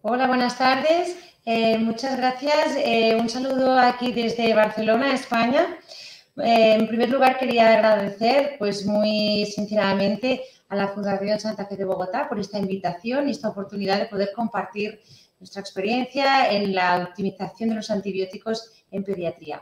Hola, buenas tardes. Muchas gracias. Un saludo aquí desde Barcelona, España. En primer lugar, quería agradecer pues, muy sinceramente a la Fundación Santa Fe de Bogotá por esta invitación y esta oportunidad de poder compartir nuestra experiencia en la optimización de los antibióticos en pediatría.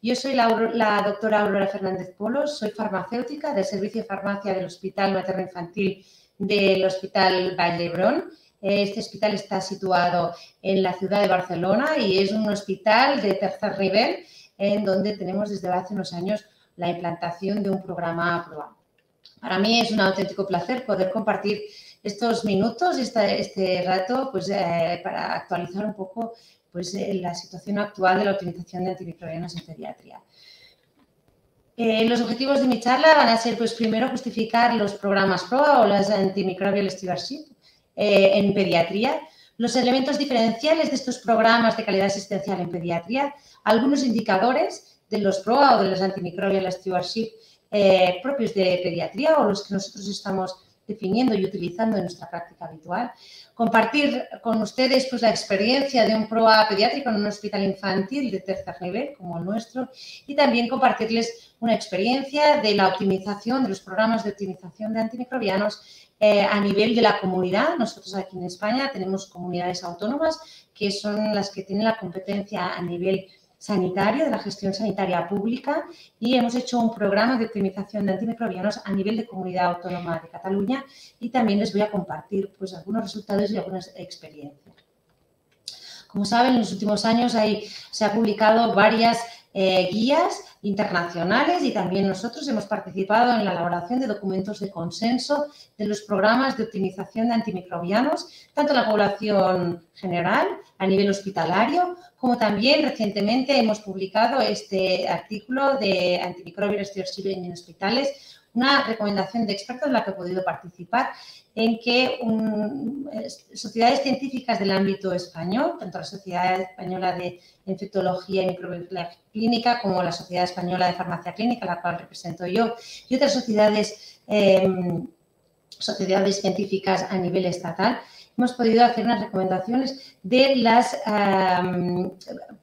Yo soy la doctora Aurora Fernández Polos, soy farmacéutica del Servicio de Farmacia del Hospital Materno-Infantil del Hospital Vall d'Hebron. Este hospital está situado en la ciudad de Barcelona y es un hospital de tercer nivel en donde tenemos desde hace unos años la implantación de un programa aprobado. Para mí es un auténtico placer poder compartir estos minutos, este rato, pues, para actualizar un poco pues, la situación actual de la utilización de antimicrobianos en pediatría. Los objetivos de mi charla van a ser, pues, primero, justificar los programas PROA o las Antimicrobial Stewardship en pediatría, los elementos diferenciales de estos programas de calidad asistencial en pediatría, algunos indicadores de los PROA o de los Antimicrobial Stewardship propios de pediatría o los que nosotros estamos definiendo y utilizando en nuestra práctica habitual, compartir con ustedes pues, la experiencia de un PROA pediátrico en un hospital infantil de tercer nivel como el nuestro y también compartirles una experiencia de la optimización de los programas de optimización de antimicrobianos a nivel de la comunidad. Nosotros aquí en España tenemos comunidades autónomas que son las que tienen la competencia a nivel sanitario, de la gestión sanitaria pública, y hemos hecho un programa de optimización de antimicrobianos a nivel de Comunidad Autónoma de Cataluña y también les voy a compartir pues, algunos resultados y algunas experiencias. Como saben, en los últimos años se han publicado varias guías internacionales y también nosotros hemos participado en la elaboración de documentos de consenso de los programas de optimización de antimicrobianos, tanto en la población general, a nivel hospitalario, como también recientemente hemos publicado este artículo de Antimicrobial Stewardship en hospitales, una recomendación de expertos en la que he podido participar, en que sociedades científicas del ámbito español, tanto la Sociedad Española de Infectología y Microbiología Clínica como la Sociedad Española de Farmacia Clínica, la cual represento yo, y otras sociedades científicas a nivel estatal, hemos podido hacer unas recomendaciones de los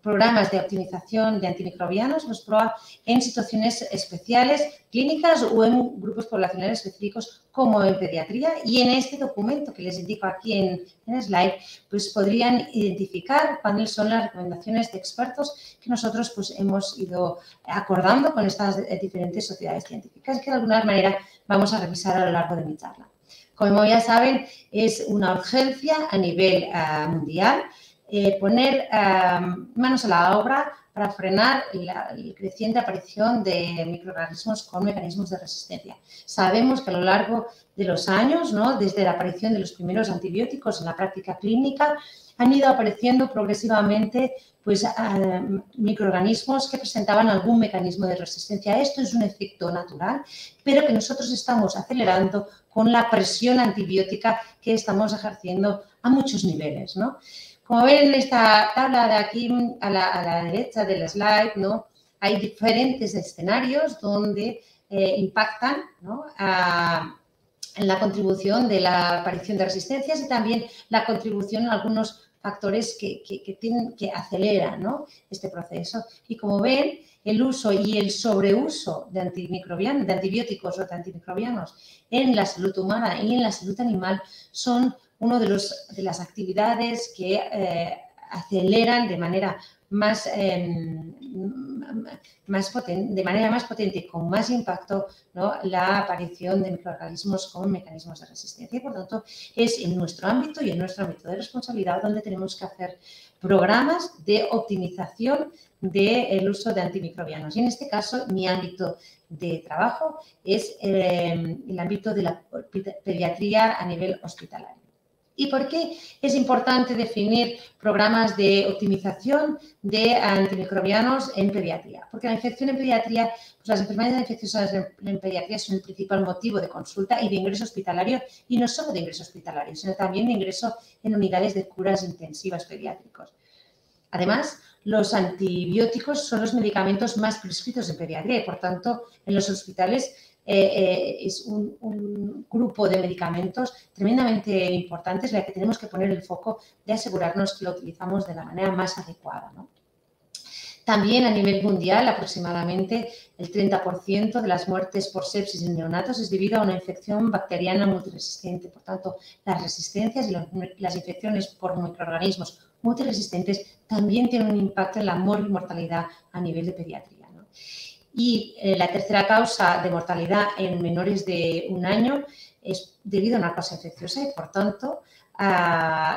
programas de optimización de antimicrobianos, los PROA, en situaciones especiales, clínicas o en grupos poblacionales específicos como en pediatría. Y en este documento que les indico aquí en el slide, pues podrían identificar cuáles son las recomendaciones de expertos que nosotros pues, hemos ido acordando con estas diferentes sociedades científicas que de alguna manera vamos a revisar a lo largo de mi charla. Como ya saben, es una urgencia a nivel mundial poner manos a la obra para frenar la creciente aparición de microorganismos con mecanismos de resistencia. Sabemos que a lo largo de los años, ¿no? Desde la aparición de los primeros antibióticos en la práctica clínica, han ido apareciendo progresivamente pues, microorganismos que presentaban algún mecanismo de resistencia. Esto es un efecto natural, pero que nosotros estamos acelerando con la presión antibiótica que estamos ejerciendo a muchos niveles, ¿no? Como ven en esta tabla de aquí a la derecha del slide, ¿no? Hay diferentes escenarios donde impactan, ¿no? En la contribución de la aparición de resistencias y también la contribución en algunos factores que aceleran, ¿no? Este proceso. Y como ven, el uso y el sobreuso de antibióticos o de antimicrobianos en la salud humana y en la salud animal son una de las actividades que aceleran de manera más potente y con más impacto, ¿no? La aparición de microorganismos con mecanismos de resistencia. Y, por tanto, es en nuestro ámbito y en nuestro ámbito de responsabilidad donde tenemos que hacer programas de optimización del uso de antimicrobianos. Y en este caso, mi ámbito de trabajo es el ámbito de la pediatría a nivel hospitalario. ¿Y por qué es importante definir programas de optimización de antimicrobianos en pediatría? Porque la infección en pediatría, pues las enfermedades infecciosas en pediatría son el principal motivo de consulta y de ingreso hospitalario, y no solo de ingreso hospitalario, sino también de ingreso en unidades de curas intensivas pediátricos. Además, los antibióticos son los medicamentos más prescritos en pediatría y, por tanto, en los hospitales es un grupo de medicamentos tremendamente importantes en el que tenemos que poner el foco de asegurarnos que lo utilizamos de la manera más adecuada, ¿no? También a nivel mundial, aproximadamente el 30% de las muertes por sepsis en neonatos es debido a una infección bacteriana multiresistente. Por tanto, las resistencias y las infecciones por microorganismos multiresistentes también tienen un impacto en la mortalidad a nivel de pediatría, ¿no? Y la tercera causa de mortalidad en menores de 1 año es debido a una causa infecciosa y, por tanto,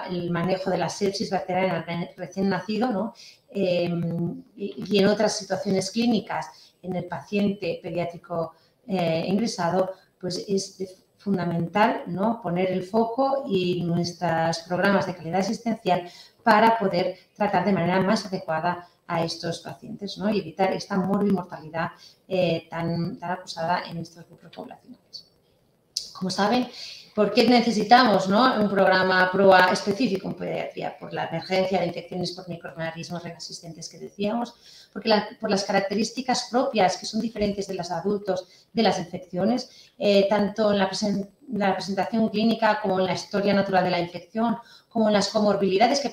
el manejo de la sepsis bacteriana en el recién nacido, ¿no? Y en otras situaciones clínicas en el paciente pediátrico ingresado, pues es fundamental, ¿no?, poner el foco y nuestros programas de calidad asistencial para poder tratar de manera más adecuada a estos pacientes, ¿no?, y evitar esta mortalidad tan acusada en estos grupos poblacionales. Como saben, ¿por qué necesitamos, ¿no?, un programa PROA específico en pediatría? Por la emergencia de infecciones por microorganismos resistentes que decíamos, porque por las características propias que son diferentes de los adultos de las infecciones, tanto en la presentación clínica como en la historia natural de la infección, como en las comorbilidades que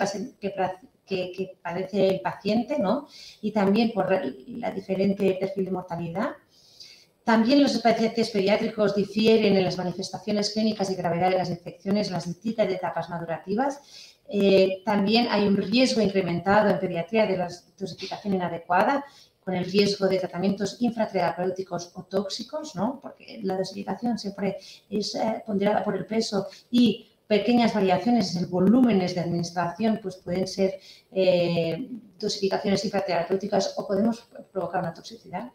padece el paciente, ¿no?, y también por la diferente perfil de mortalidad. También los pacientes pediátricos difieren en las manifestaciones clínicas y gravedad de las infecciones en las distintas etapas madurativas. También hay un riesgo incrementado en pediatría de la dosificación inadecuada, con el riesgo de tratamientos infraterapéuticos o tóxicos, ¿no?, porque la dosificación siempre es ponderada por el peso y pequeñas variaciones en volúmenes de administración pues pueden ser dosificaciones infraterapéuticas o podemos provocar una toxicidad.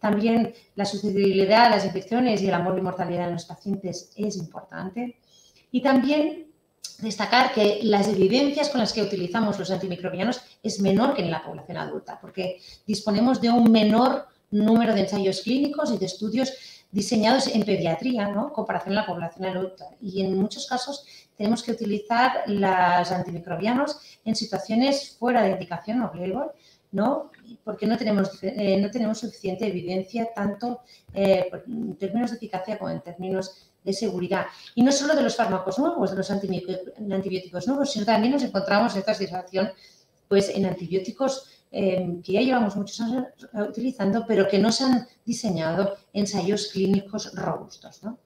También la susceptibilidad a las infecciones y la mortalidad en los pacientes es importante. Y también destacar que las evidencias con las que utilizamos los antimicrobianos es menor que en la población adulta, porque disponemos de un menor número de ensayos clínicos y de estudios diseñados en pediatría, ¿no?, en comparación a la población adulta. Y en muchos casos tenemos que utilizar los antimicrobianos en situaciones fuera de indicación off-label, ¿no?, porque no tenemos suficiente evidencia tanto en términos de eficacia como en términos de seguridad. Y no solo de los fármacos nuevos, de los antibióticos nuevos, sino también nos encontramos en esta situación pues, en antibióticos que ya llevamos muchos años utilizando, pero que no se han diseñado ensayos clínicos robustos, ¿no?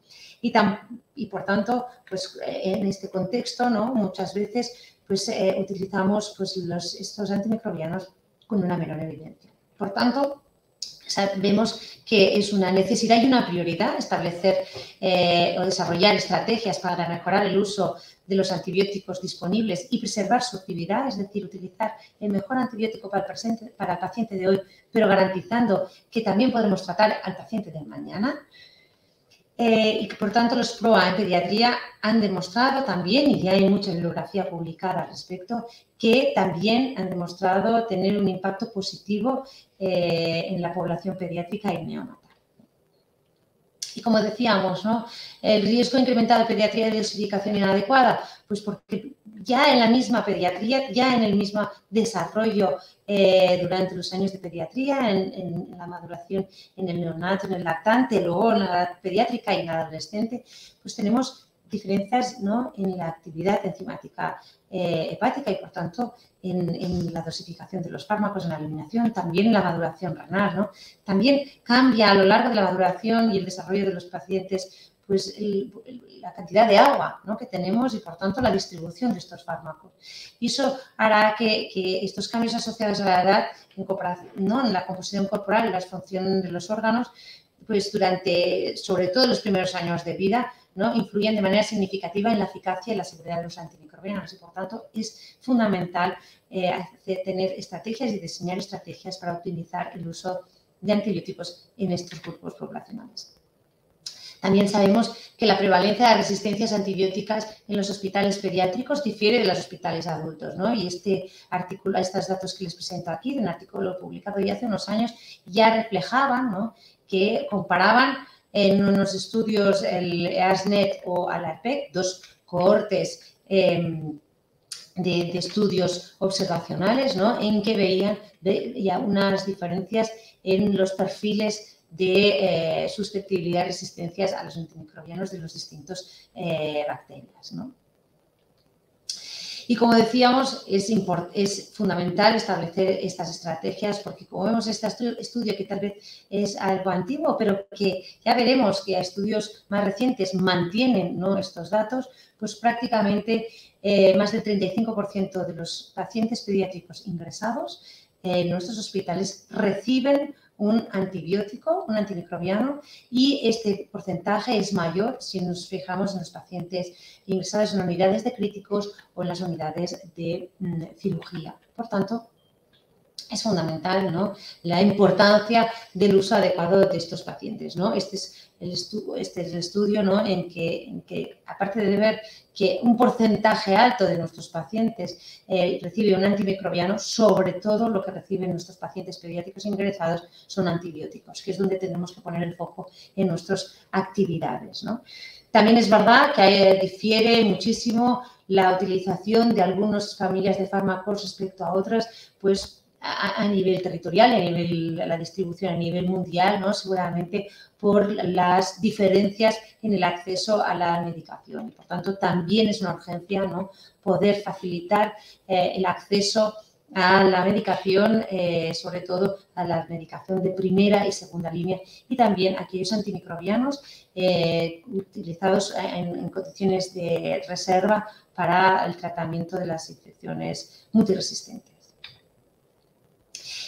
Y por tanto, pues en este contexto, ¿no?, muchas veces pues, utilizamos pues, estos antimicrobianos con una menor evidencia. Por tanto, vemos que es una necesidad y una prioridad establecer o desarrollar estrategias para mejorar el uso de los antibióticos disponibles y preservar su actividad, es decir, utilizar el mejor antibiótico para el paciente de hoy, pero garantizando que también podremos tratar al paciente de mañana. Y que, por tanto, los PROA en pediatría han demostrado también, y ya hay mucha bibliografía publicada al respecto, que también han demostrado tener un impacto positivo en la población pediátrica y neonatal. Y como decíamos, ¿no?, el riesgo incrementado de pediatría de dosificación inadecuada, pues porque ya en la misma pediatría, ya en el mismo desarrollo durante los años de pediatría, en la maduración en el neonato, en el lactante, luego en la edad pediátrica y en la adolescente, pues tenemos diferencias, ¿no?, en la actividad enzimática hepática y, por tanto, en la dosificación de los fármacos, en la eliminación, también en la maduración renal, ¿no? También cambia a lo largo de la maduración y el desarrollo de los pacientes pues la cantidad de agua, ¿no?, que tenemos y, por tanto, la distribución de estos fármacos. Y eso hará que estos cambios asociados a la edad, en la composición corporal y las funciones de los órganos, pues durante, sobre todo los primeros años de vida, ¿no?, influyen de manera significativa en la eficacia y la seguridad de los antimicrobianos y, por tanto, es fundamental tener estrategias y diseñar estrategias para optimizar el uso de antibióticos en estos grupos poblacionales. También sabemos que la prevalencia de resistencias antibióticas en los hospitales pediátricos difiere de los hospitales adultos, ¿no? Y estos datos que les presento aquí, de un artículo publicado ya hace unos años, ya reflejaban, ¿no?, que comparaban en unos estudios el EASNet o ALARPEC, dos cohortes de estudios observacionales, ¿no?, en que veían ya unas diferencias en los perfiles de susceptibilidad y resistencias a los antimicrobianos de los distintos bacterias, ¿no? Y como decíamos, es fundamental establecer estas estrategias porque como vemos este estudio que tal vez es algo antiguo, pero que ya veremos que estudios más recientes mantienen, ¿no?, estos datos, pues prácticamente más del 35% de los pacientes pediátricos ingresados en nuestros hospitales reciben un antibiótico, un antimicrobiano, y este porcentaje es mayor si nos fijamos en los pacientes ingresados en unidades de críticos o en las unidades de cirugía. Por tanto, es fundamental, ¿no?, la importancia del uso adecuado de estos pacientes, ¿no? Este es el estudio, ¿no?, en que aparte de ver que un porcentaje alto de nuestros pacientes recibe un antimicrobiano, sobre todo lo que reciben nuestros pacientes pediátricos ingresados son antibióticos, que es donde tenemos que poner el foco en nuestras actividades, ¿no? También es verdad que difiere muchísimo la utilización de algunas familias de fármacos respecto a otras, pues a nivel territorial, a nivel la distribución a nivel mundial, ¿no?, seguramente por las diferencias en el acceso a la medicación. Por tanto, también es una urgencia, ¿no?, poder facilitar el acceso a la medicación, sobre todo a la medicación de primera y segunda línea, y también aquellos antimicrobianos utilizados en condiciones de reserva para el tratamiento de las infecciones multiresistentes.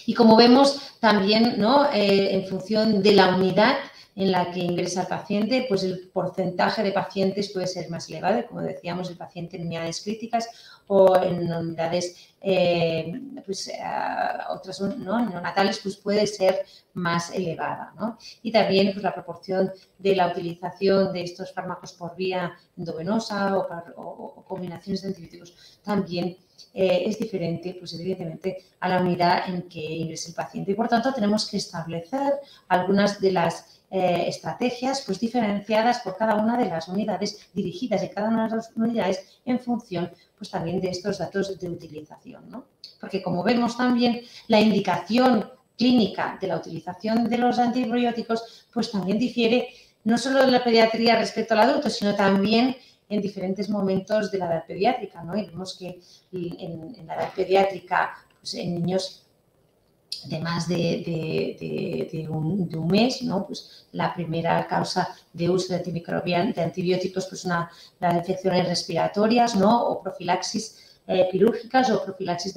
Y como vemos también, ¿no?, en función de la unidad en la que ingresa el paciente, pues el porcentaje de pacientes puede ser más elevado, como decíamos, el paciente en unidades críticas o en unidades otras, ¿no?, neonatales, pues puede ser más elevada, ¿no? Y también pues, la proporción de la utilización de estos fármacos por vía endovenosa o combinaciones de antibióticos también es diferente, pues evidentemente, a la unidad en que ingrese el paciente. Y, por tanto, tenemos que establecer algunas de las estrategias pues, diferenciadas por cada una de las unidades, dirigidas en cada una de las unidades en función pues, también de estos datos de utilización, ¿no? Porque, como vemos también, la indicación clínica de la utilización de los antibióticos pues también difiere no solo de la pediatría respecto al adulto, sino también en diferentes momentos de la edad pediátrica, ¿no? Y vemos que en la edad pediátrica, pues en niños de más de un mes, ¿no?, pues la primera causa de uso de antibióticos pues las infecciones respiratorias, ¿no?, o profilaxis quirúrgicas o profilaxis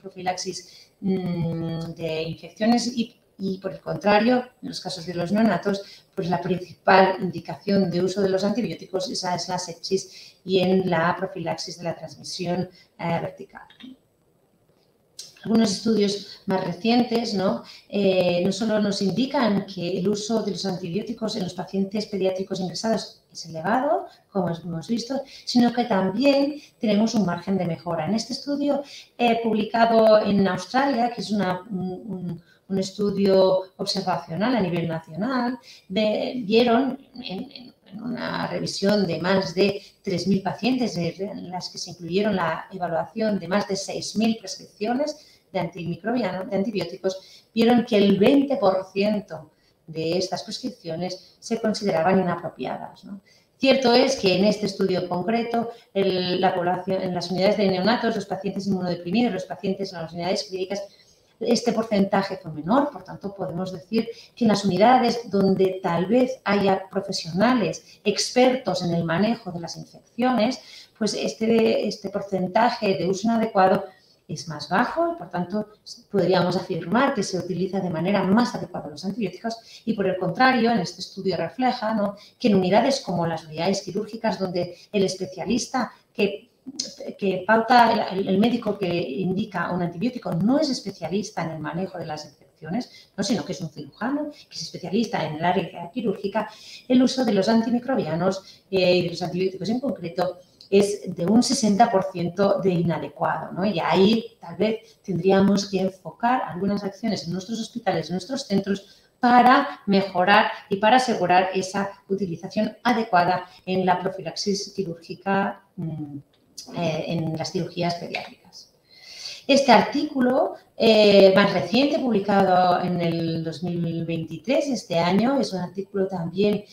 profilaxis de infecciones y por el contrario, en los casos de los neonatos, pues la principal indicación de uso de los antibióticos esa es la sepsis y en la profilaxis de la transmisión vertical. Algunos estudios más recientes, ¿no?, no solo nos indican que el uso de los antibióticos en los pacientes pediátricos ingresados es elevado, como hemos visto, sino que también tenemos un margen de mejora. En este estudio publicado en Australia, que es un estudio observacional a nivel nacional, vieron en una revisión de más de 3.000 pacientes en las que se incluyeron la evaluación de más de 6.000 prescripciones de antibióticos, vieron que el 20% de estas prescripciones se consideraban inapropiadas, ¿no? Cierto es que en este estudio concreto, la población, en las unidades de neonatos, los pacientes inmunodeprimidos, los pacientes en las unidades clínicas, este porcentaje fue menor, por tanto podemos decir que en las unidades donde tal vez haya profesionales expertos en el manejo de las infecciones, pues este porcentaje de uso inadecuado es más bajo y por tanto podríamos afirmar que se utiliza de manera más adecuada los antibióticos y por el contrario, en este estudio refleja, ¿no?, que en unidades como las unidades quirúrgicas donde el especialista que pauta, el médico que indica un antibiótico no es especialista en el manejo de las infecciones, no, sino que es un cirujano, que es especialista en el área quirúrgica, el uso de los antimicrobianos y de los antibióticos en concreto es de un 60% de inadecuado, ¿no? Y ahí tal vez tendríamos que enfocar algunas acciones en nuestros hospitales, en nuestros centros, para mejorar y para asegurar esa utilización adecuada en la profilaxis quirúrgica en las cirugías pediátricas. Este artículo más reciente, publicado en el 2023, este año. Es un artículo también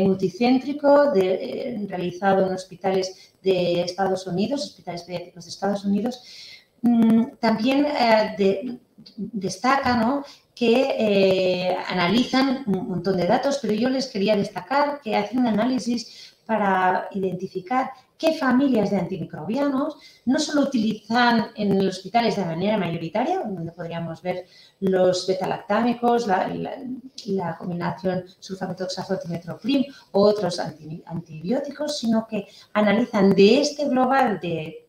multicéntrico realizado en hospitales de Estados Unidos, hospitales pediátricos de Estados Unidos. También destaca, ¿no?, que analizan un montón de datos, pero yo les quería destacar que hacen un análisis para identificar qué familias de antimicrobianos no solo utilizan en los hospitales de manera mayoritaria, donde podríamos ver los betalactámicos, la combinación sulfamethoxazotimetroprim o otros antibióticos, sino que analizan de este global de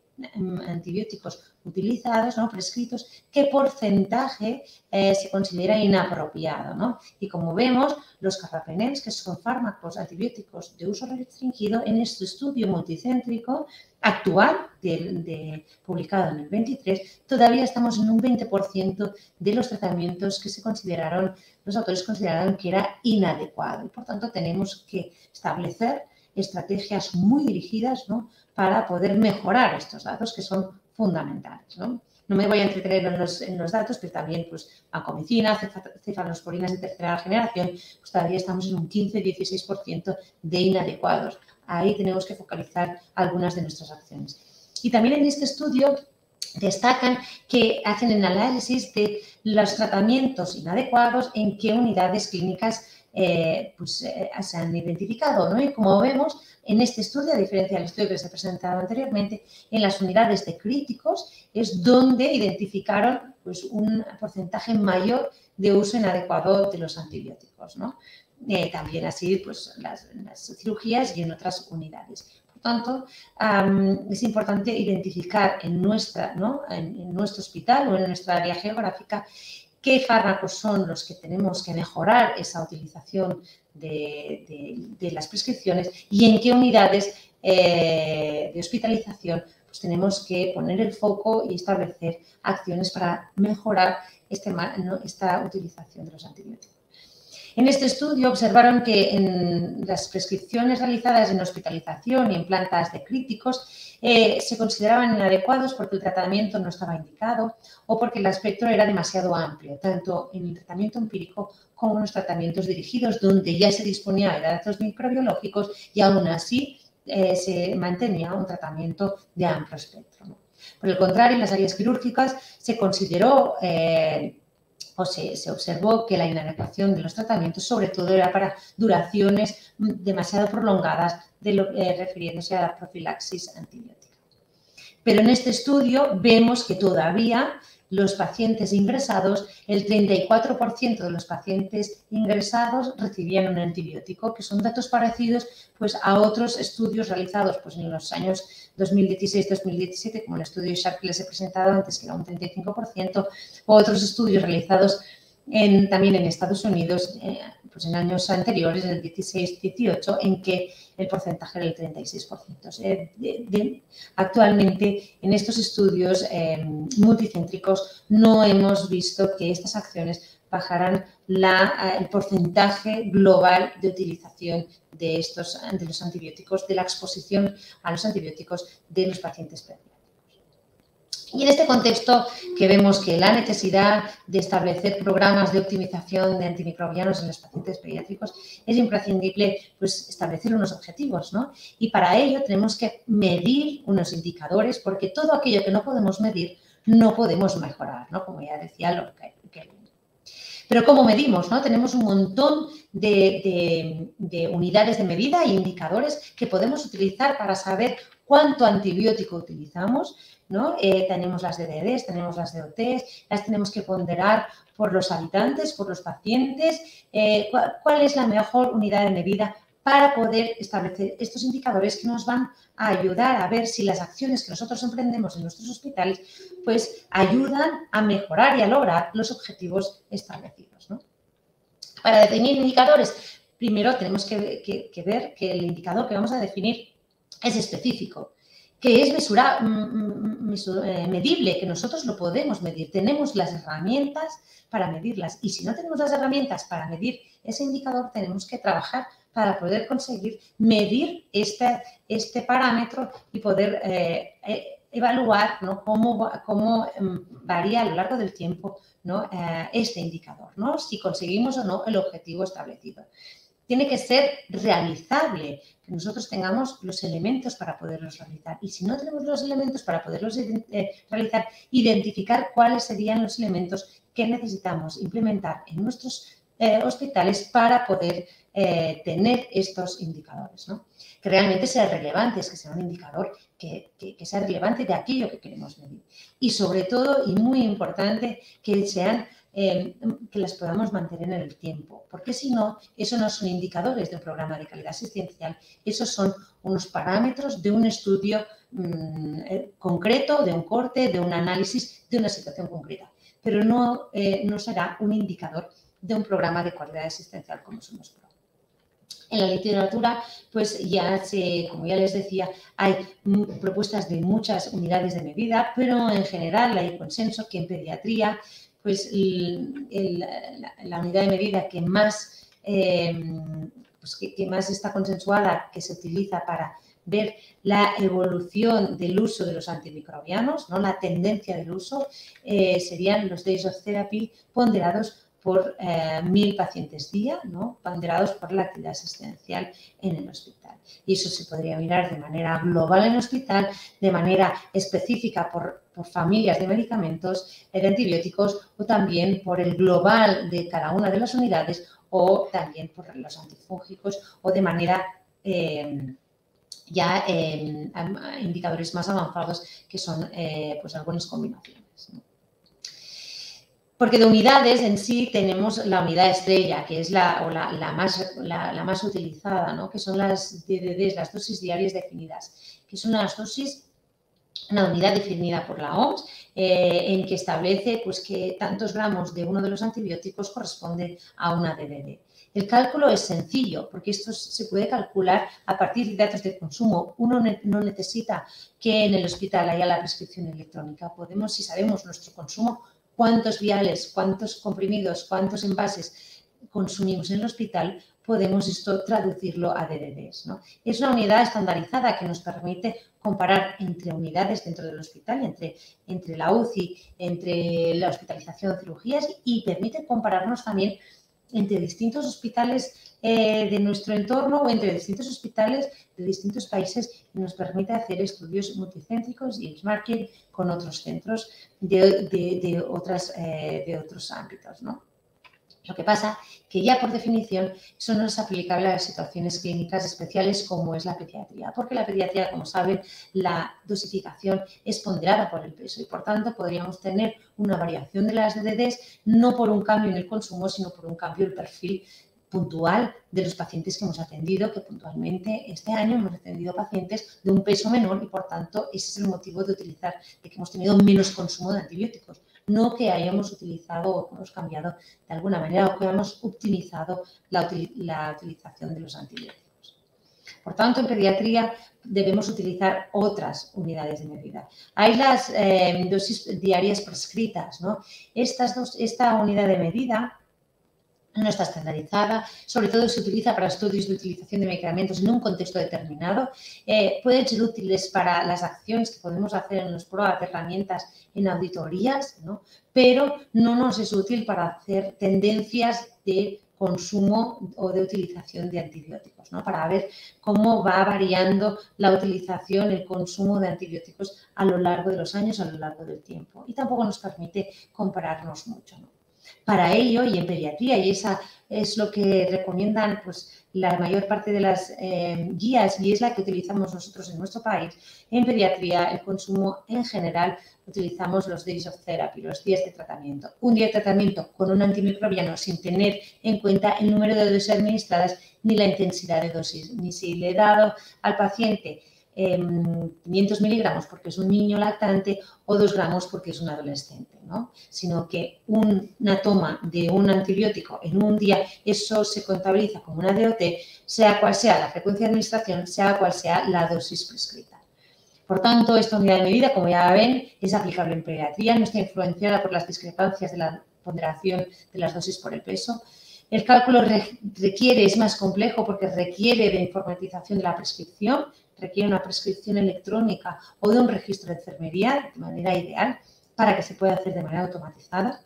antibióticos utilizados, ¿no?, prescritos, qué porcentaje se considera inapropiado, ¿no? Y como vemos, los carbapenems, que son fármacos antibióticos de uso restringido, en este estudio multicéntrico actual, publicado en el 23, todavía estamos en un 20% de los tratamientos que los autores consideraron que era inadecuado. Y, por tanto, tenemos que establecer estrategias muy dirigidas, ¿no?, para poder mejorar estos datos que son fundamentales, ¿no? No me voy a entretener en los datos, pero también pues, vancomicina, cefalosporinas de tercera generación, pues todavía estamos en un 15-16% de inadecuados. Ahí tenemos que focalizar algunas de nuestras acciones. Y también en este estudio destacan que hacen el análisis de los tratamientos inadecuados en qué unidades clínicas se han identificado, ¿no? Y como vemos, en este estudio, a diferencia del estudio que se ha presentado anteriormente, en las unidades de críticos es donde identificaron pues, un porcentaje mayor de uso inadecuado de los antibióticos, ¿no? También así pues, las cirugías y en otras unidades. Por tanto, es importante identificar en nuestro hospital o en nuestra área geográfica qué fármacos son los que tenemos que mejorar esa utilización de las prescripciones y en qué unidades de hospitalización pues tenemos que poner el foco y establecer acciones para mejorar esta utilización de los antibióticos. En este estudio observaron que en las prescripciones realizadas en hospitalización y en plantas de críticos se consideraban inadecuados porque el tratamiento no estaba indicado o porque el espectro era demasiado amplio, tanto en el tratamiento empírico como en los tratamientos dirigidos, donde ya se disponía de datos microbiológicos y aún así se mantenía un tratamiento de amplio espectro, ¿no? Por el contrario, en las áreas quirúrgicas se consideró se observó que la inadecuación de los tratamientos sobre todo era para duraciones demasiado prolongadas refiriéndose a la profilaxis antibiótica. Pero en este estudio vemos que todavía los pacientes ingresados, el 34% de los pacientes ingresados recibían un antibiótico, que son datos parecidos pues, a otros estudios realizados pues, en los años 2016-2017, como el estudio Sharp que les he presentado antes, que era un 35%, o otros estudios realizados también en Estados Unidos pues en años anteriores, en el 16-18, en que el porcentaje era el 36%. Actualmente, en estos estudios multicéntricos, no hemos visto que estas acciones bajaran el porcentaje global de utilización de los antibióticos, de la exposición a los antibióticos de los pacientes pediátricos. Y en este contexto que vemos que la necesidad de establecer programas de optimización de antimicrobianos en los pacientes pediátricos es imprescindible pues, establecer unos objetivos, ¿no? Y para ello tenemos que medir unos indicadores porque todo aquello que no podemos medir no podemos mejorar, ¿no? Como ya decía Lorca. Pero ¿cómo medimos, no? Tenemos un montón de unidades de medida e indicadores que podemos utilizar para saber cuánto antibiótico utilizamos, ¿no? Tenemos las DDDs, tenemos las DOTs, las tenemos que ponderar por los habitantes, por los pacientes. ¿Cuál es la mejor unidad de medida para poder establecer estos indicadores que nos van a ayudar a ver si las acciones que nosotros emprendemos en nuestros hospitales pues ayudan a mejorar y a lograr los objetivos establecidos, ¿no? Para definir indicadores, primero tenemos que ver que el indicador que vamos a definir es específico, que es medible, que nosotros lo podemos medir. Tenemos las herramientas para medirlas y si no tenemos las herramientas para medir ese indicador, tenemos que trabajar para poder conseguir medir este parámetro y poder evaluar, ¿no?, cómo varía a lo largo del tiempo, ¿no?, este indicador, ¿no?, si conseguimos o no el objetivo establecido. Tiene que ser realizable, que nosotros tengamos los elementos para poderlos realizar. Y si no tenemos los elementos para poderlos realizar, identificar cuáles serían los elementos que necesitamos implementar en nuestros hospitales para poder tener estos indicadores, ¿no? Que realmente sean relevantes, que sea un indicador que sea relevante de aquello que queremos medir. Y sobre todo, y muy importante, que sean que las podamos mantener en el tiempo, porque si no, eso no son indicadores de un programa de calidad asistencial, esos son unos parámetros de un estudio concreto, de un corte, de un análisis de una situación concreta, pero no será un indicador de un programa de calidad asistencial como somos PRO. En la literatura, pues como ya les decía, hay propuestas de muchas unidades de medida, pero en general hay consenso que en pediatría, pues la unidad de medida que más, que más está consensuada, que se utiliza para ver la evolución del uso de los antimicrobianos, ¿no?, la tendencia del uso, serían los Days of Therapy ponderados por 1000 pacientes día, ¿no?, ponderados por la actividad asistencial en el hospital. Y eso se podría mirar de manera global en el hospital, de manera específica por familias de medicamentos, de antibióticos, o también por el global de cada una de las unidades, o también por los antifúngicos, o de manera indicadores más avanzados, que son pues algunas combinaciones, ¿no? Porque de unidades en sí tenemos la unidad estrella, que es la más utilizada, ¿no?, que son las DDDs, las dosis diarias definidas, que son una unidad definida por la OMS, en que establece pues, que tantos gramos de uno de los antibióticos corresponde a una DDD. El cálculo es sencillo, porque esto se puede calcular a partir de datos de consumo. Uno no necesita que en el hospital haya la prescripción electrónica. Podemos, si sabemos nuestro consumo, cuántos viales, cuántos comprimidos, cuántos envases consumimos en el hospital, podemos esto traducirlo a DDDs, ¿no? Es una unidad estandarizada que nos permite comparar entre unidades dentro del hospital, entre la UCI, entre la hospitalización, cirugías, y permite compararnos también entre distintos hospitales de nuestro entorno o entre distintos hospitales de distintos países, y nos permite hacer estudios multicéntricos y benchmarking con otros centros de otros ámbitos, ¿no? Lo que pasa que ya por definición eso no es aplicable a las situaciones clínicas especiales como es la pediatría, porque la pediatría, como saben, la dosificación es ponderada por el peso y por tanto podríamos tener una variación de las DDDs no por un cambio en el consumo, sino por un cambio en el perfil puntual de los pacientes que hemos atendido, que puntualmente este año hemos atendido pacientes de un peso menor y por tanto ese es el motivo de que hemos tenido menos consumo de antibióticos. No que hayamos utilizado o hemos cambiado de alguna manera o que hayamos optimizado la utilización de los antibióticos. Por tanto, en pediatría debemos utilizar otras unidades de medida. Hay las dosis diarias prescritas, ¿no? Esta unidad de medida no está estandarizada, sobre todo se utiliza para estudios de utilización de medicamentos en un contexto determinado. Pueden ser útiles para las acciones que podemos hacer en los pruebas de herramientas en auditorías, ¿no? Pero no nos es útil para hacer tendencias de consumo o de utilización de antibióticos, ¿no? Para ver cómo va variando la utilización, el consumo de antibióticos a lo largo de los años, a lo largo del tiempo. Y tampoco nos permite compararnos mucho, ¿no? Para ello, y en pediatría, y esa es lo que recomiendan pues, la mayor parte de las guías, y es la que utilizamos nosotros en nuestro país, en pediatría el consumo en general utilizamos los Days of Therapy, los días de tratamiento. Un día de tratamiento con un antimicrobiano sin tener en cuenta el número de dosis administradas ni la intensidad de dosis, ni si le he dado al paciente 500 miligramos porque es un niño lactante o 2 gramos porque es un adolescente, ¿no? Sino que una toma de un antibiótico en un día, eso se contabiliza como una DOT, sea cual sea la frecuencia de administración, sea cual sea la dosis prescrita. Por tanto, esta unidad de medida, como ya ven, es aplicable en pediatría, no está influenciada por las discrepancias de la ponderación de las dosis por el peso. El cálculo es más complejo porque requiere de informatización de la prescripción, requiere una prescripción electrónica o de un registro de enfermería de manera ideal para que se pueda hacer de manera automatizada.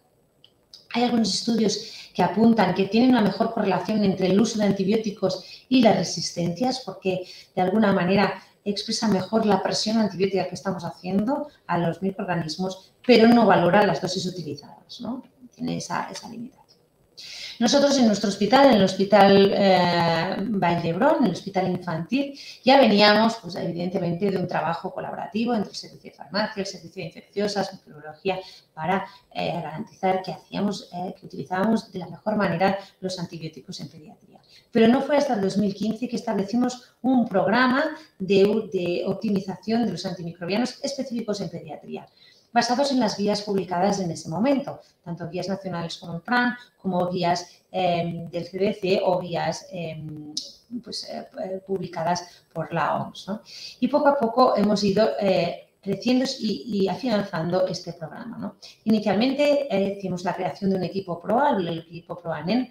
Hay algunos estudios que apuntan que tienen una mejor correlación entre el uso de antibióticos y las resistencias, porque de alguna manera expresa mejor la presión antibiótica que estamos haciendo a los microorganismos, pero no valora las dosis utilizadas, ¿no? Tiene esa limitación. Nosotros en nuestro hospital, en el Hospital Vall d'Hebron, en el hospital infantil, ya veníamos, pues, evidentemente, de un trabajo colaborativo entre el servicio de farmacia, el servicio de infecciosas, microbiología, para garantizar que utilizábamos de la mejor manera los antibióticos en pediatría. Pero no fue hasta el 2015 que establecimos un programa de optimización de los antimicrobianos específicos en pediatría, basados en las guías publicadas en ese momento, tanto guías nacionales como el PRAN, como guías del CDC o guías publicadas por la OMS, ¿no? Y poco a poco hemos ido creciendo y afianzando este programa, ¿no? Inicialmente hicimos la creación de un equipo PROA, el equipo PROANEN,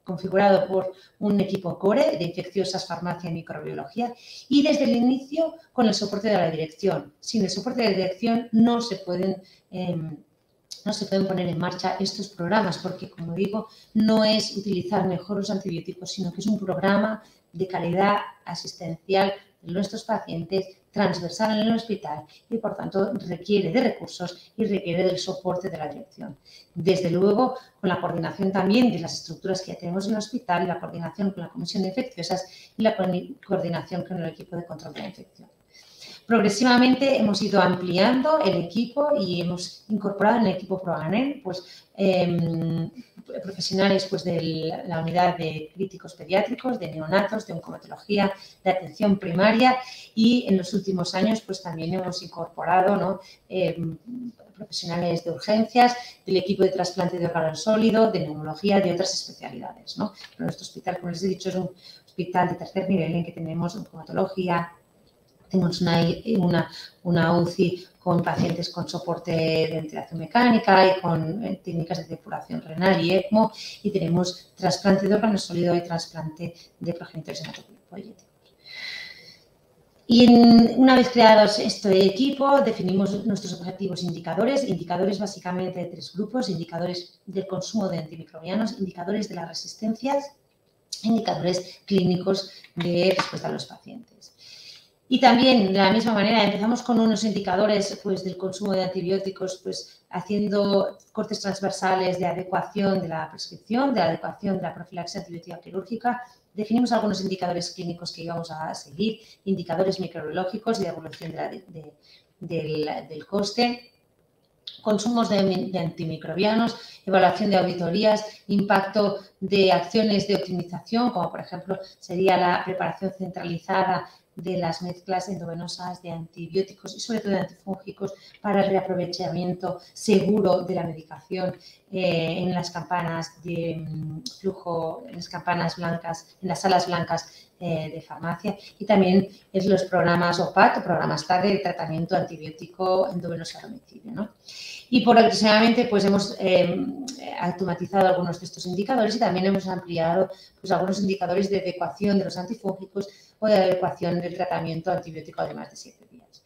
configurado por un equipo core de infecciosas, farmacia y microbiología, y desde el inicio con el soporte de la dirección. Sin el soporte de la dirección no se pueden poner en marcha estos programas porque, como digo, no es utilizar mejor los antibióticos, sino que es un programa de calidad asistencial de nuestros pacientes, transversal en el hospital y, por tanto, requiere de recursos y requiere del soporte de la dirección. Desde luego, con la coordinación también de las estructuras que ya tenemos en el hospital, la coordinación con la Comisión de Infecciosas y la coordinación con el equipo de control de la infección. Progresivamente hemos ido ampliando el equipo y hemos incorporado en el equipo PROANEN profesionales de la unidad de críticos pediátricos, de neonatos, de oncomatología, de atención primaria, y en los últimos años también hemos incorporado, ¿no?, profesionales de urgencias, del equipo de trasplante de órgano sólido, de neumología, de otras especialidades, ¿no? Pero nuestro hospital, como les he dicho, es un hospital de tercer nivel en que tenemos oncomatología, tenemos una UCI con pacientes con soporte de ventilación mecánica y con técnicas de depuración renal y ECMO, y tenemos trasplante de órgano sólido y trasplante de progenitores hematopoyéticos. Y una vez creados este equipo, definimos nuestros objetivos indicadores básicamente de 3 grupos: indicadores del consumo de antimicrobianos, indicadores de las resistencias, indicadores clínicos de respuesta a los pacientes. Y también, de la misma manera, empezamos con unos indicadores del consumo de antibióticos, haciendo cortes transversales de adecuación de la prescripción, de la adecuación de la profilaxis antibiótica quirúrgica. Definimos algunos indicadores clínicos que íbamos a seguir, indicadores microbiológicos de evolución del coste, consumos de antimicrobianos, evaluación de auditorías, impacto de acciones de optimización, como por ejemplo sería la preparación centralizada de las mezclas endovenosas de antibióticos y sobre todo de antifúngicos para el reaprovechamiento seguro de la medicación en las campanas de flujo, en las campanas blancas, en las salas blancas de farmacia, y también en los programas OPAT, programas TAR de tratamiento antibiótico endovenoso a domicilio, ¿no? Y progresivamente hemos automatizado algunos de estos indicadores y también hemos ampliado algunos indicadores de adecuación de los antifúngicos o de adecuación del tratamiento antibiótico de más de 7 días.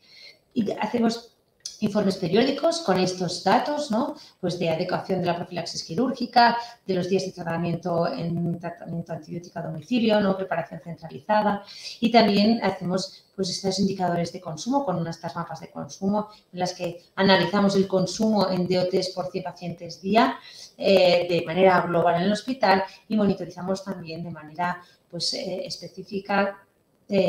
Y hacemos informes periódicos con estos datos, ¿no?, de adecuación de la profilaxis quirúrgica, de los días de tratamiento en tratamiento antibiótico a domicilio, ¿no?, preparación centralizada, y también hacemos estos indicadores de consumo con estas mapas de consumo en las que analizamos el consumo en DOTs por 100 pacientes día de manera global en el hospital, y monitorizamos también de manera específica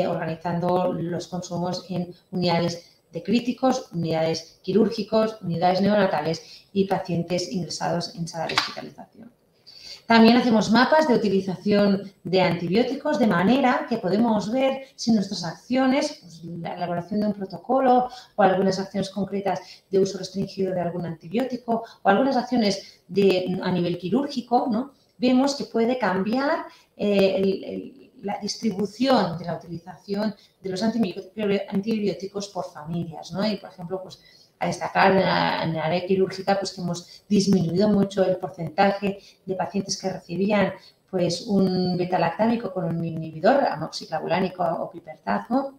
organizando los consumos en unidades de críticos, unidades quirúrgicos, unidades neonatales y pacientes ingresados en sala de hospitalización. También hacemos mapas de utilización de antibióticos de manera que podemos ver si nuestras acciones, la elaboración de un protocolo o algunas acciones concretas de uso restringido de algún antibiótico o algunas acciones a nivel quirúrgico, ¿no?, vemos que puede cambiar la distribución de la utilización de los antibióticos por familias, ¿no? Y, por ejemplo, a destacar en la área quirúrgica que hemos disminuido mucho el porcentaje de pacientes que recibían pues un beta-lactámico con un inhibidor, amoxiclavulánico o pipertazo,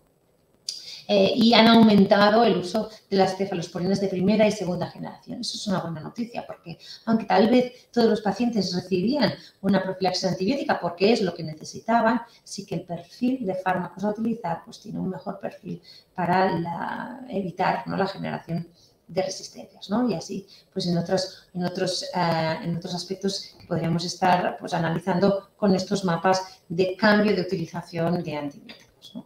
y han aumentado el uso de las cefalosporinas de primera y segunda generación. Eso es una buena noticia porque, aunque tal vez todos los pacientes recibían una profilaxis antibiótica porque es lo que necesitaban, sí que el perfil de fármacos a utilizar pues tiene un mejor perfil para evitar, ¿no?, la generación de resistencias, ¿no? Y así, pues en otros aspectos que podríamos estar pues analizando con estos mapas de cambio de utilización de antibióticos, ¿no?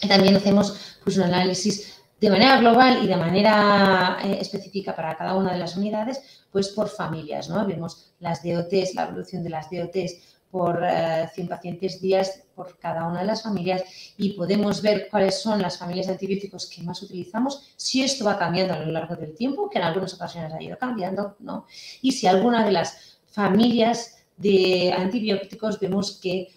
Y también hacemos pues un análisis de manera global y de manera específica para cada una de las unidades, pues por familias, ¿no? Vemos las DOTs, la evolución de las DOTs por 100 pacientes días por cada una de las familias y podemos ver cuáles son las familias de antibióticos que más utilizamos, si esto va cambiando a lo largo del tiempo, que en algunas ocasiones ha ido cambiando, ¿no? Y si alguna de las familias de antibióticos vemos que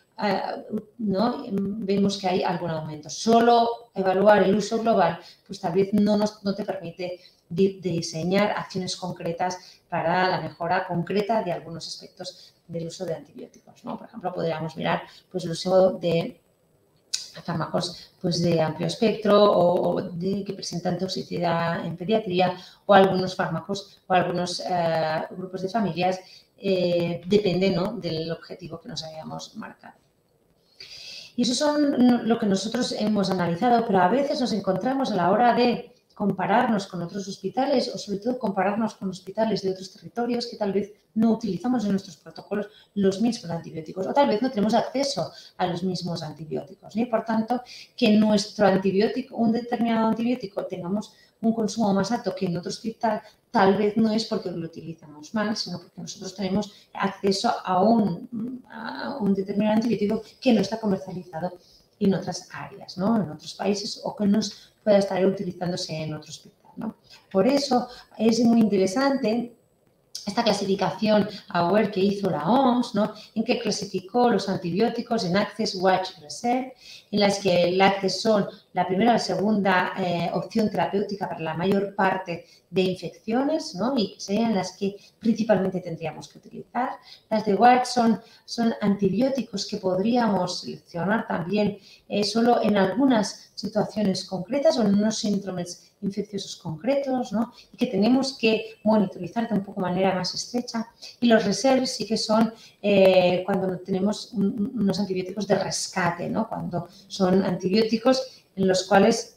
¿no? Vemos que hay algún aumento. Solo evaluar el uso global, pues tal vez no te permite diseñar acciones concretas para la mejora concreta de algunos aspectos del uso de antibióticos, ¿no? Por ejemplo, podríamos mirar pues, el uso de fármacos pues, de amplio espectro o que presentan toxicidad en pediatría o algunos fármacos o algunos grupos de familias, depende, ¿no?, del objetivo que nos hayamos marcado. Y eso son lo que nosotros hemos analizado, pero a veces nos encontramos a la hora de compararnos con otros hospitales o sobre todo compararnos con hospitales de otros territorios que tal vez no utilizamos en nuestros protocolos los mismos antibióticos o tal vez no tenemos acceso a los mismos antibióticos, ¿no? Y por tanto, que nuestro antibiótico, un determinado antibiótico, tengamos un consumo más alto que en otro hospital, tal vez no es porque lo utilizamos mal, sino porque nosotros tenemos acceso a un determinado antibiótico que no está comercializado en otras áreas, ¿no?, en otros países o que no pueda estar utilizándose en otro hospital, ¿no? Por eso es muy interesante esta clasificación AWARE que hizo la OMS, ¿no?, en que clasificó los antibióticos en Access, Watch, Reserve, en las que el Access son la primera o la segunda opción terapéutica para la mayor parte de infecciones, ¿no?, y serían las que principalmente tendríamos que utilizar. Las de Watch son antibióticos que podríamos seleccionar también solo en algunas situaciones concretas o en unos síndromes infecciosos concretos, ¿no?, y que tenemos que monitorizar de un poco manera más estrecha. Y los reserves sí que son cuando tenemos unos antibióticos de rescate, ¿no?, cuando son antibióticos en los cuales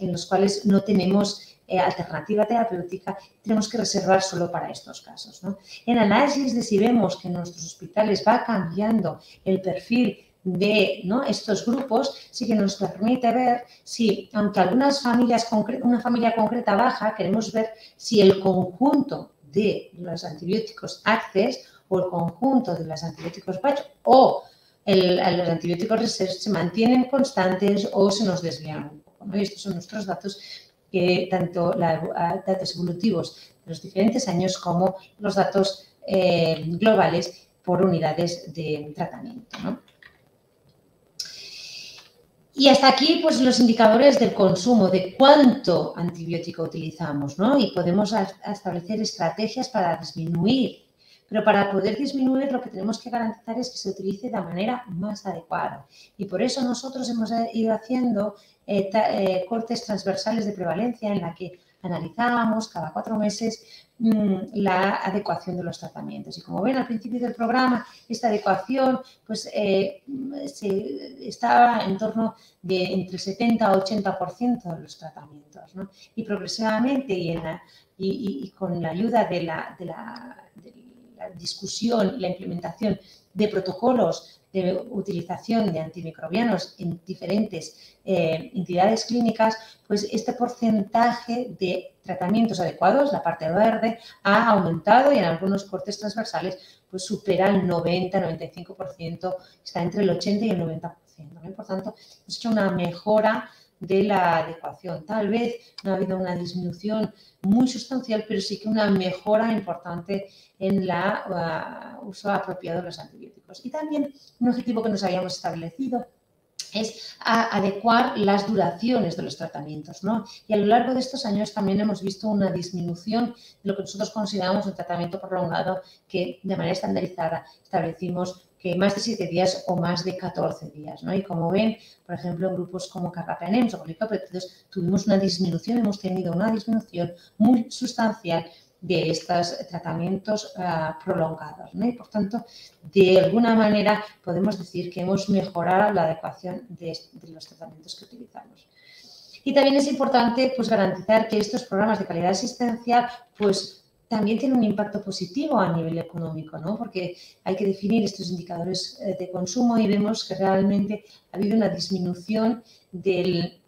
no tenemos alternativa terapéutica, tenemos que reservar solo para estos casos, ¿no? En análisis de si vemos que en nuestros hospitales va cambiando el perfil de, ¿no?, estos grupos, sí que nos permite ver si, aunque una familia concreta baja, queremos ver si el conjunto de los antibióticos Access o el conjunto de los antibióticos Batch o los antibióticos Reserve se mantienen constantes o se nos desvían un poco, ¿no? Y estos son nuestros datos, tanto datos evolutivos de los diferentes años como los datos globales por unidades de tratamiento, ¿no? Y hasta aquí, pues, los indicadores del consumo, de cuánto antibiótico utilizamos, ¿no? Y podemos establecer estrategias para disminuir. Pero para poder disminuir, lo que tenemos que garantizar es que se utilice de manera más adecuada. Y por eso nosotros hemos ido haciendo cortes transversales de prevalencia en la que analizábamos cada 4 meses la adecuación de los tratamientos. Y como ven al principio del programa, esta adecuación pues, estaba en torno de entre 70 a 80% de los tratamientos, ¿no? Y progresivamente y con la ayuda de la discusión y la implementación de protocolos de utilización de antimicrobianos en diferentes entidades clínicas, pues este porcentaje de tratamientos adecuados, la parte verde, ha aumentado y en algunos cortes transversales pues supera el 90-95%, está entre el 80 y el 90%, ¿no? Y por tanto, hemos hecho una mejora de la adecuación. Tal vez no ha habido una disminución muy sustancial, pero sí que una mejora importante en el uso apropiado de los antibióticos. Y también un objetivo que nos habíamos establecido es adecuar las duraciones de los tratamientos, ¿no? Y a lo largo de estos años también hemos visto una disminución de lo que nosotros consideramos un tratamiento prolongado que de manera estandarizada establecimos que más de 7 días o más de 14 días, ¿no? Y como ven, por ejemplo, en grupos como carbapenems o glicopéptidos tuvimos una disminución, hemos tenido una disminución muy sustancial de estos tratamientos prolongados, ¿no? Y por tanto, de alguna manera podemos decir que hemos mejorado la adecuación de los tratamientos que utilizamos. Y también es importante pues, garantizar que estos programas de calidad asistencial pues, también tienen un impacto positivo a nivel económico, ¿no? Porque hay que definir estos indicadores de consumo y vemos que realmente ha habido una disminución del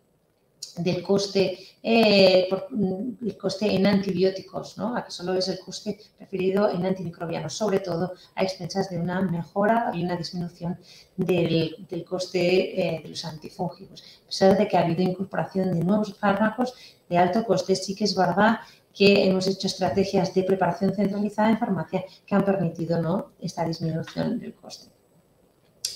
coste, el coste en antibióticos, ¿no? Aquí solo es el coste referido en antimicrobianos, sobre todo a expensas de una mejora y una disminución del coste de los antifúngicos. A pesar de que ha habido incorporación de nuevos fármacos de alto coste, sí que es verdad que hemos hecho estrategias de preparación centralizada en farmacia que han permitido, ¿no?, esta disminución del coste.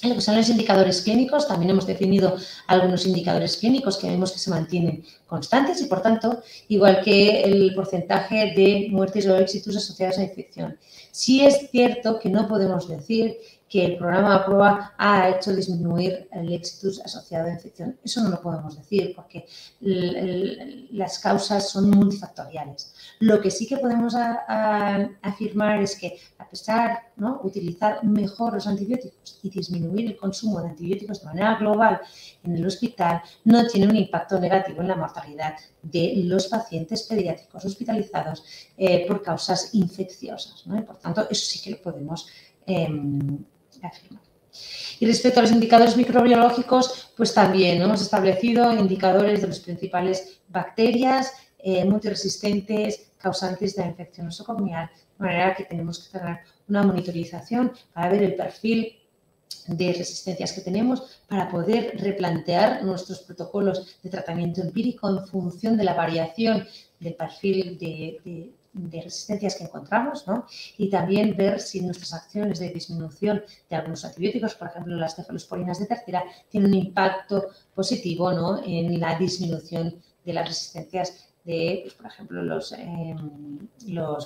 En lo que son los indicadores clínicos, también hemos definido algunos indicadores clínicos que vemos que se mantienen constantes y, por tanto, igual que el porcentaje de muertes o éxitos asociados a infección. Sí es cierto que no podemos decir que el programa APROA ha hecho disminuir el éxitus asociado a infección. Eso no lo podemos decir porque las causas son multifactoriales. Lo que sí que podemos afirmar es que, a pesar de, ¿no?, utilizar mejor los antibióticos y disminuir el consumo de antibióticos de manera global en el hospital, no tiene un impacto negativo en la mortalidad de los pacientes pediátricos hospitalizados por causas infecciosas, ¿no? Y, por tanto, eso sí que lo podemos afirmar. Y respecto a los indicadores microbiológicos, pues también, ¿no?, hemos establecido indicadores de las principales bacterias multiresistentes causantes de la infección nosocomial, de manera que tenemos que tener una monitorización para ver el perfil de resistencias que tenemos para poder replantear nuestros protocolos de tratamiento empírico en función de la variación del perfil de resistencias que encontramos, ¿no? Y también ver si nuestras acciones de disminución de algunos antibióticos, por ejemplo las cefalosporinas de tercera, tienen un impacto positivo, ¿no?, en la disminución de las resistencias de, pues, por ejemplo, los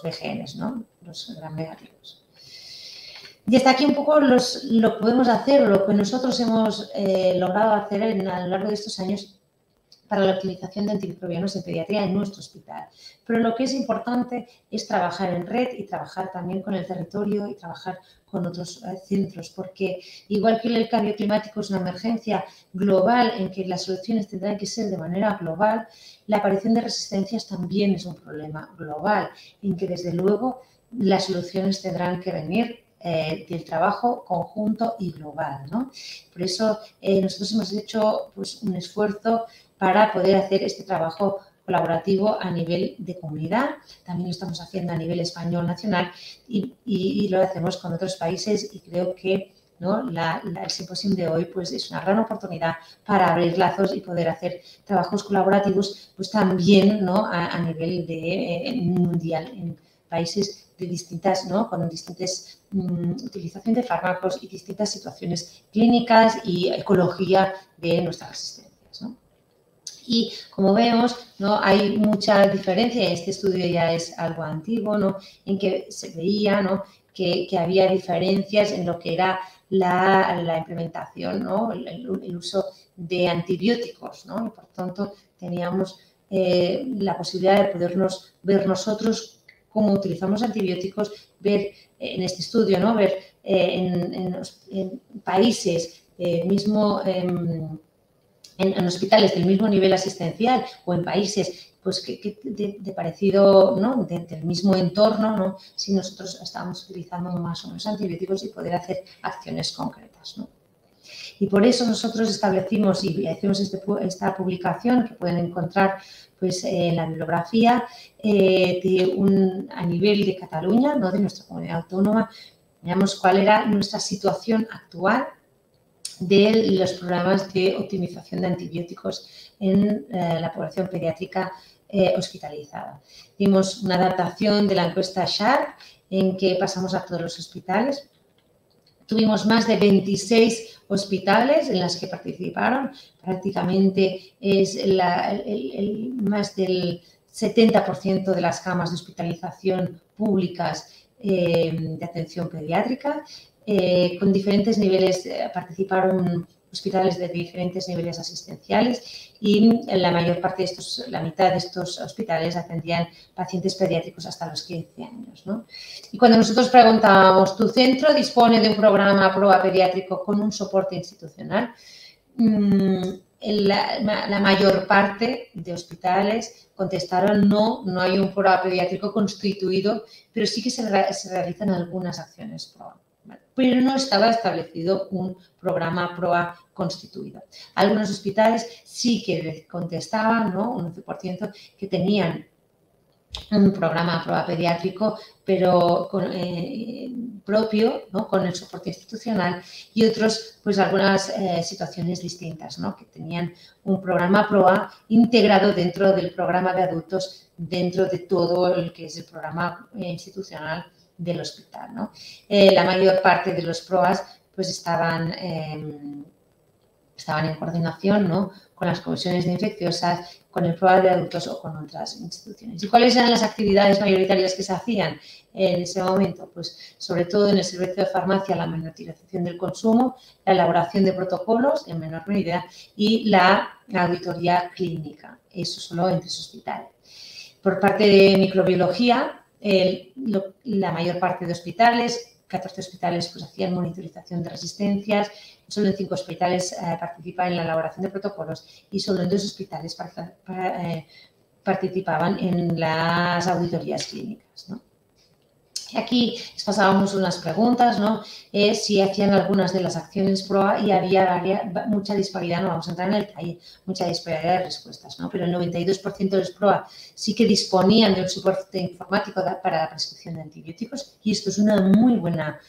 BGNs, ¿no?, los gram negativos. Y hasta aquí un poco lo que podemos hacer, lo que nosotros hemos logrado hacer a lo largo de estos años para la utilización de antimicrobianos en pediatría en nuestro hospital. Pero lo que es importante es trabajar en red y trabajar también con el territorio y trabajar con otros centros, porque igual que el cambio climático es una emergencia global en que las soluciones tendrán que ser de manera global, la aparición de resistencias también es un problema global, en que desde luego las soluciones tendrán que venir del trabajo conjunto y global, ¿no? Por eso nosotros hemos hecho pues, un esfuerzo para poder hacer este trabajo colaborativo a nivel de comunidad. También lo estamos haciendo a nivel español nacional y lo hacemos con otros países y creo que, ¿no?, el simposio de hoy pues, es una gran oportunidad para abrir lazos y poder hacer trabajos colaborativos pues, también, ¿no?, a nivel mundial en países de distintas, ¿no?, con distintas utilización de fármacos y distintas situaciones clínicas y ecología de nuestras resistencias, ¿no? Y como vemos, ¿no?, hay mucha diferencia. Este estudio ya es algo antiguo, ¿no?, en que se veía, ¿no?, que había diferencias en lo que era la implementación, ¿no?, el uso de antibióticos, ¿no? Y por tanto teníamos la posibilidad de podernos ver nosotros cómo utilizamos antibióticos, ver en este estudio, ¿no?, ver en países mismo en hospitales del mismo nivel asistencial o en países pues, de parecido, ¿no?, del mismo entorno, ¿no?, si nosotros estamos utilizando más o menos antibióticos y poder hacer acciones concretas, ¿no? Y por eso nosotros establecimos y hicimos esta publicación que pueden encontrar pues, en la bibliografía a nivel de Cataluña, ¿no?, de nuestra comunidad autónoma. Veamos cuál era nuestra situación actual de los programas de optimización de antibióticos en la población pediátrica hospitalizada. Vimos una adaptación de la encuesta SHARP en que pasamos a todos los hospitales. Tuvimos más de 26 hospitales en las que participaron. Prácticamente es más del 70% de las camas de hospitalización públicas de atención pediátrica. con diferentes niveles, participaron hospitales de diferentes niveles asistenciales y la mayor parte de estos, la mitad de estos hospitales atendían pacientes pediátricos hasta los 15 años, ¿no? Y cuando nosotros preguntábamos, ¿tu centro dispone de un programa PROA pediátrico con un soporte institucional? La mayor parte de hospitales contestaron no hay un PROA pediátrico constituido, pero sí que se realizan algunas acciones PROA. Pero no estaba establecido un programa PROA constituido. Algunos hospitales sí que contestaban, ¿no? Un 11% que tenían un programa PROA pediátrico, pero propio, ¿no? Con el soporte institucional, y otros, pues algunas situaciones distintas, ¿no? Que tenían un programa PROA integrado dentro del programa de adultos, dentro de todo el que es el programa institucional del hospital, ¿no? La mayor parte de los PROAs pues estaban en coordinación, ¿no? Con las comisiones de infecciosas, con el PROA de adultos o con otras instituciones. ¿Y cuáles eran las actividades mayoritarias que se hacían en ese momento? Pues sobre todo en el servicio de farmacia, la monitorización del consumo, la elaboración de protocolos en menor medida y la auditoría clínica. Eso solo en 3 hospitales. Por parte de microbiología, la mayor parte de hospitales, 14 hospitales, pues hacían monitorización de resistencias, solo en 5 hospitales participaban en la elaboración de protocolos y solo en 2 hospitales participaban en las auditorías clínicas, ¿no? Y aquí les pasábamos unas preguntas, ¿no? Si hacían algunas de las acciones PROA y había mucha disparidad, no vamos a entrar en el detalle, mucha disparidad de respuestas, ¿no? Pero el 92% de los PROA sí que disponían de un soporte informático para la prescripción de antibióticos, y esto es una muy buena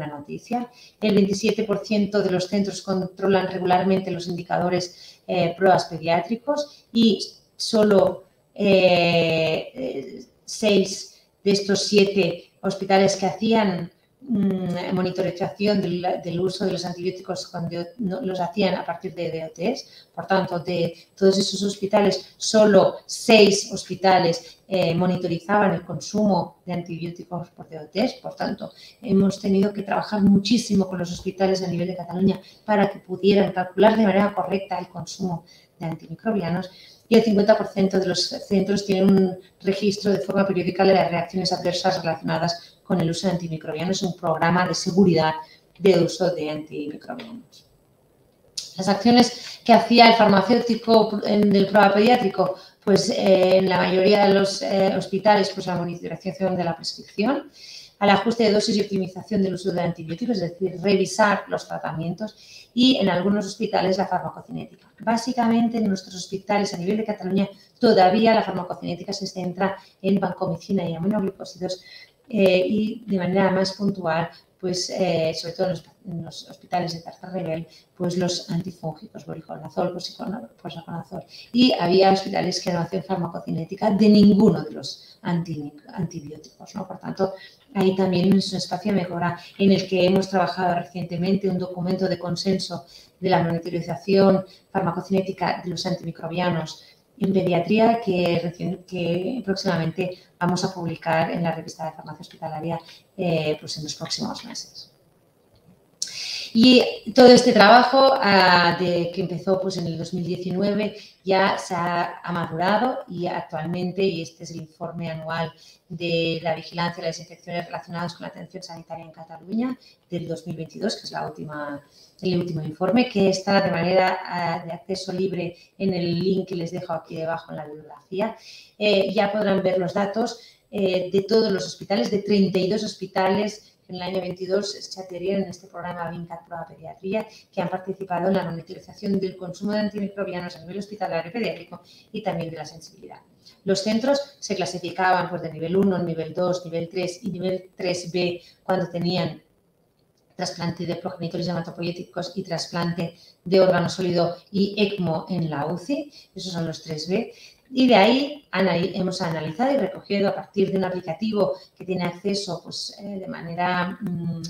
noticia. El 27% de los centros controlan regularmente los indicadores PROAs pediátricos y solo 6 de estos 7 hospitales que hacían monitorización del uso de los antibióticos cuando los hacían a partir de DOTs. Por tanto, de todos esos hospitales, solo 6 hospitales monitorizaban el consumo de antibióticos por DOTs. Por tanto, hemos tenido que trabajar muchísimo con los hospitales a nivel de Cataluña para que pudieran calcular de manera correcta el consumo de antimicrobianos. Y el 50% de los centros tienen un registro de forma periódica de las reacciones adversas relacionadas con el uso de antimicrobianos, un programa de seguridad de uso de antimicrobianos. Las acciones que hacía el farmacéutico del PROA pediátrico, pues en la mayoría de los hospitales, pues la monitorización de la prescripción, al ajuste de dosis y optimización del uso de antibióticos, es decir, revisar los tratamientos, y en algunos hospitales la farmacocinética. Básicamente, en nuestros hospitales a nivel de Cataluña todavía la farmacocinética se centra en vancomicina y aminoglucósidos y de manera más puntual, pues sobre todo en los hospitales de tercer nivel, pues los antifúngicos, voriconazol, posaconazol. Y había hospitales que no hacían farmacocinética de ninguno de los antibióticos, ¿no? Por tanto, ahí también es un espacio de mejora en el que hemos trabajado recientemente un documento de consenso de la monitorización farmacocinética de los antimicrobianos en pediatría que próximamente vamos a publicar en la revista de farmacia hospitalaria pues en los próximos meses. Y todo este trabajo que empezó pues, en el 2019 ya se ha madurado y actualmente, y este es el informe anual de la vigilancia de las infecciones relacionadas con la atención sanitaria en Cataluña del 2022, que es el último informe, que está de manera de acceso libre en el link que les dejo aquí debajo en la bibliografía. Ya podrán ver los datos de todos los hospitales, de 32 hospitales en el año 22 se adherieron en este programa VINCAT PROA Pediatría, que han participado en la monitorización del consumo de antimicrobianos a nivel hospitalario pediátrico y también de la sensibilidad. Los centros se clasificaban pues, de nivel 1, nivel 2, nivel 3 y nivel 3B cuando tenían trasplante de progenitores hematopoyéticos y trasplante de órgano sólido y ECMO en la UCI. Esos son los 3B. Y de ahí hemos analizado y recogido a partir de un aplicativo que tiene acceso pues, de manera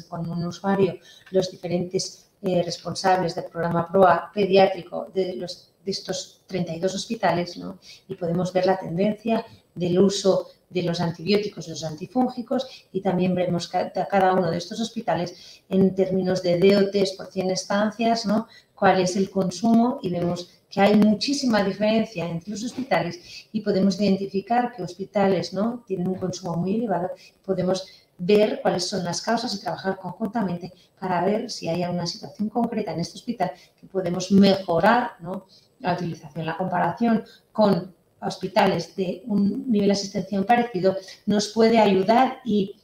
con un usuario los diferentes responsables del programa PROA pediátrico de estos 32 hospitales, ¿no? Y podemos ver la tendencia del uso de los antibióticos y los antifúngicos, y también vemos cada uno de estos hospitales en términos de DOTs por 100 estancias, ¿no?, cuál es el consumo, y vemos que hay muchísima diferencia entre los hospitales y podemos identificar qué hospitales, ¿no?, tienen un consumo muy elevado. Podemos ver cuáles son las causas y trabajar conjuntamente para ver si hay alguna situación concreta en este hospital que podemos mejorar, ¿no?, la utilización. La comparación con hospitales de un nivel asistencial parecido nos puede ayudar y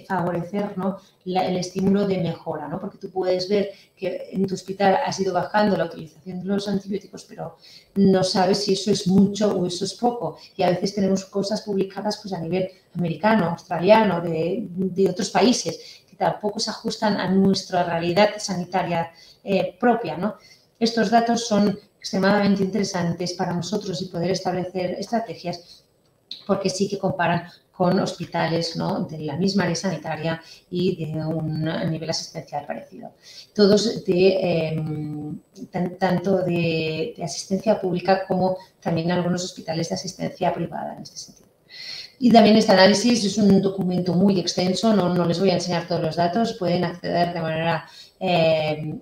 favorecer, ¿no?, el estímulo de mejora, ¿no?, porque tú puedes ver que en tu hospital has ido bajando la utilización de los antibióticos, pero no sabes si eso es mucho o eso es poco. Y a veces tenemos cosas publicadas pues a nivel americano, australiano, de otros países, que tampoco se ajustan a nuestra realidad sanitaria propia, ¿no? Estos datos son extremadamente interesantes para nosotros y poder establecer estrategias, porque sí que comparan con hospitales, ¿no?, de la misma área sanitaria y de un nivel asistencial parecido. Todos tanto de asistencia pública como también algunos hospitales de asistencia privada en este sentido. Y también este análisis es un documento muy extenso, no les voy a enseñar todos los datos, pueden acceder de manera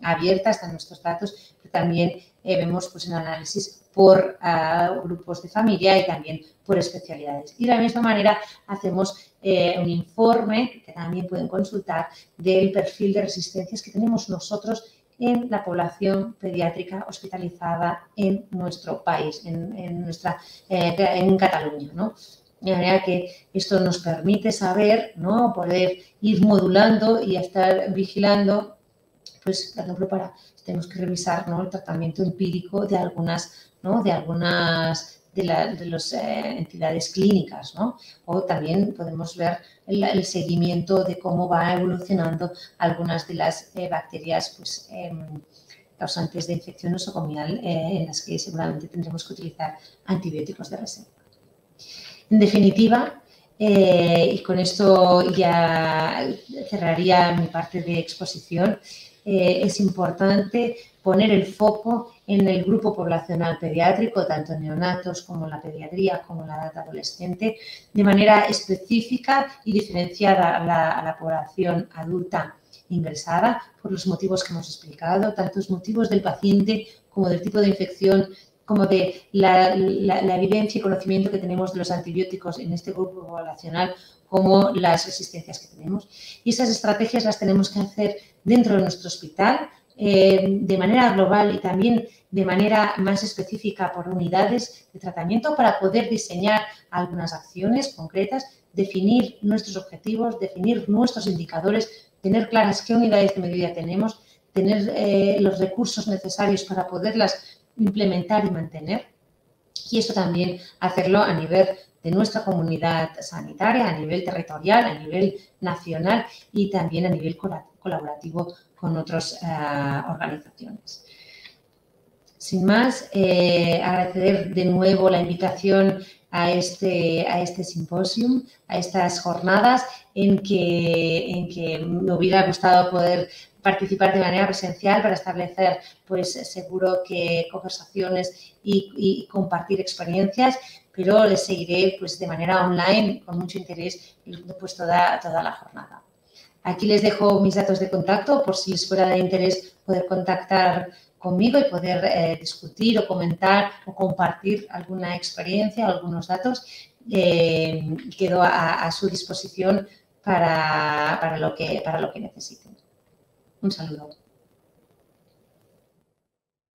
abierta, están nuestros datos, pero también vemos pues, el análisis por grupos de familia y también por especialidades. Y de la misma manera hacemos un informe que también pueden consultar del perfil de resistencias que tenemos nosotros en la población pediátrica hospitalizada en nuestro país, en Cataluña, ¿no? De manera que esto nos permite saber, ¿no?, poder ir modulando y estar vigilando, pues, por ejemplo, tenemos que revisar, ¿no?, el tratamiento empírico de algunas, ¿no?, de las entidades clínicas, ¿no? O también podemos ver el seguimiento de cómo va evolucionando algunas de las bacterias, pues, causantes de infección nosocomial en las que seguramente tendremos que utilizar antibióticos de reserva. En definitiva, y con esto ya cerraría mi parte de exposición, es importante poner el foco en el grupo poblacional pediátrico, tanto neonatos como la pediatría, como la edad adolescente, de manera específica y diferenciada a la población adulta ingresada por los motivos que hemos explicado, tanto los motivos del paciente como del tipo de infección, como de la evidencia y conocimiento que tenemos de los antibióticos en este grupo poblacional, como las resistencias que tenemos. Y esas estrategias las tenemos que hacer dentro de nuestro hospital, de manera global y también de manera más específica por unidades de tratamiento, para poder diseñar algunas acciones concretas, definir nuestros objetivos, definir nuestros indicadores, tener claras qué unidades de medida tenemos, tener los recursos necesarios para poderlas implementar y mantener, y esto también hacerlo a nivel de nuestra comunidad sanitaria, a nivel territorial, a nivel nacional y también a nivel colaborativo con otras organizaciones. Sin más, agradecer de nuevo la invitación a este simposium, a estas jornadas en que me hubiera gustado poder participar de manera presencial para establecer, pues seguro que conversaciones y compartir experiencias, pero les seguiré pues de manera online con mucho interés pues toda la jornada. Aquí les dejo mis datos de contacto por si les fuera de interés poder contactar conmigo y poder discutir o comentar o compartir alguna experiencia, algunos datos. Quedo a su disposición para lo que necesiten. Un saludo.